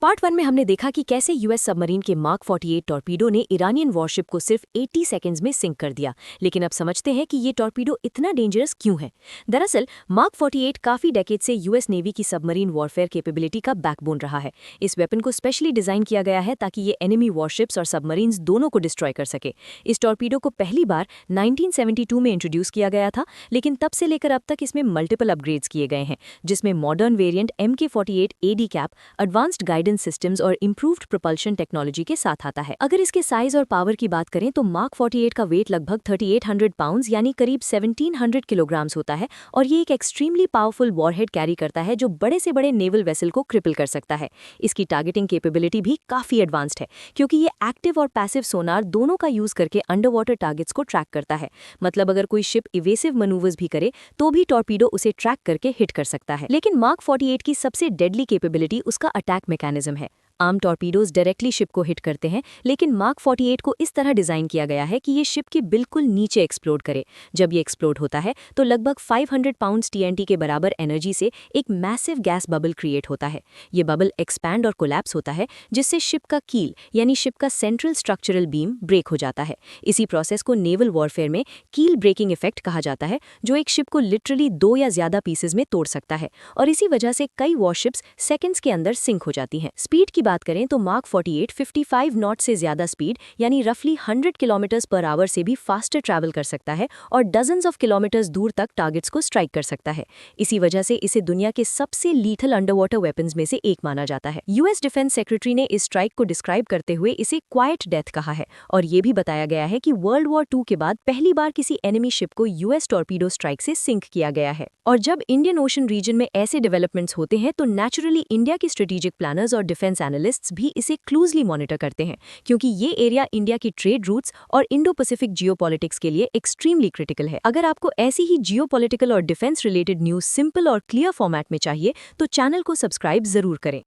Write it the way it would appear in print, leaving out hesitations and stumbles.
Part 1 में हमने देखा कि कैसे यूएस सबमरीन के मार्क 48 टॉर्पीडो ने ईरानियन वॉरशिप को सिर्फ 80 सेकंड्स में सिंक कर दिया। लेकिन अब समझते हैं कि ये टॉर्पीडो इतना डेंजरस क्यों है। दरअसल मार्क 48 काफी डेकेड से यूएस नेवी की सबमरीन वॉरफेयर कैपेबिलिटी का बैकबोन रहा है। इस वेपन को स्पेशली डिजाइन किया गया है ताकि ये एनिमी वॉरशिप्स और सबमरीन्स दोनों को डिस्ट्रॉय कर सके। इस टॉर्पीडो को पहली बार 1972 में इंट्रोड्यूस किया गया था, लेकिन तब से लेकर अब तक इसमें मल्टीपल अपग्रेड्स किए गए हैं, जिसमें modern variant MK48 AD cap, advanced guidance systems और इंप्रूव्ड प्रोपल्शन टेक्नोलॉजी के साथ आता है। अगर इसके साइज और पावर की बात करें तो मार्क 48 का वेट लगभग 3800 पाउंड्स यानी करीब 1700 किलोग्राम्स होता है और ये एक एक्सट्रीमली पावरफुल वॉरहेड कैरी करता है जो बड़े से बड़े नेवल वेसल को क्रिपल कर सकता है। इसकी टारगेटिंग कैपेबिलिटी भी काफी एडवांस्ड है, क्योंकि ये एक्टिव और पैसिव सोनार दोनों का यूज करके अंडर वाटर टारगेट्स को ट्रैक करता है। मतलब अगर कोई शिप इवेसिव मनूवर्स भी करे तो भी टॉर्पीडो उसे ट्रैक करके हिट कर सकता है। लेकिन मार्क 48 की सबसे डेडली कैपेबिलिटी उसका अटैक मैकेनिज्म है। आम टॉर्पीडोज डायरेक्टली शिप को हिट करते हैं, लेकिन मार्क 48 को इस तरह डिजाइन किया गया है कि ये शिप के बिल्कुल नीचे एक्सप्लोड करे। जब ये एक्सप्लोड होता है तो लगभग 500 पाउंड्स TNT के बराबर एनर्जी से एक मैसिव गैस बबल क्रिएट होता है। ये बबल एक्सपैंड और कोलैप्स होता है, जिससे शिप का कील यानी शिप का सेंट्रल स्ट्रक्चरल बीम ब्रेक हो जाता है। इसी प्रोसेस को नेवल वॉरफेयर में कील ब्रेकिंग इफेक्ट कहा जाता है, जो एक शिप को लिटरली 2 या ज्यादा पीसेज में तोड़ सकता है और इसी वजह से कई वॉरशिप्स सेकेंड्स के अंदर सिंक हो जाती हैं। स्पीड की बात करें तो मार्क 48 55 नॉट से ज्यादा स्पीड यानी रफली 100 किलोमीटर्स पर आवर से भी फास्टर ट्रैवल कर सकता है और डजन्स ऑफ किलोमीटर्स दूर तक टारगेट्स को स्ट्राइक कर सकता है। इसी वजह से इसे दुनिया के सबसे लीथल अंडरवाटर वेपन्स में से एक माना जाता है। यूएस डिफेंस सेक्रेटरी ने इस स्ट्राइक को डिस्क्राइब करते हुए इसे क्वाइट डेथ कहा है और ये भी बताया गया है कि वर्ल्ड वॉर 2 के बाद पहली बार किसी एनिमी शिप को यूएस टॉर्पीडो स्ट्राइक से सिंक किया गया है। और जब इंडियन ओशन रीजन में ऐसे डेवलपमेंट्स होते हैं तो नेचुरली इंडिया के स्ट्रेटेजिक प्लानर्स और डिफेंस एनालिस्ट्स भी इसे क्लोजली मॉनिटर करते हैं, क्योंकि ये एरिया इंडिया की ट्रेड रूट्स और इंडो पैसिफिक जियोपॉलिटिक्स के लिए एक्सट्रीमली क्रिटिकल है। अगर आपको ऐसी ही जियोपॉलिटिकल और डिफेंस रिलेटेड न्यूज़ सिंपल और क्लियर फॉर्मेट में चाहिए तो चैनल को सब्सक्राइब जरूर करें।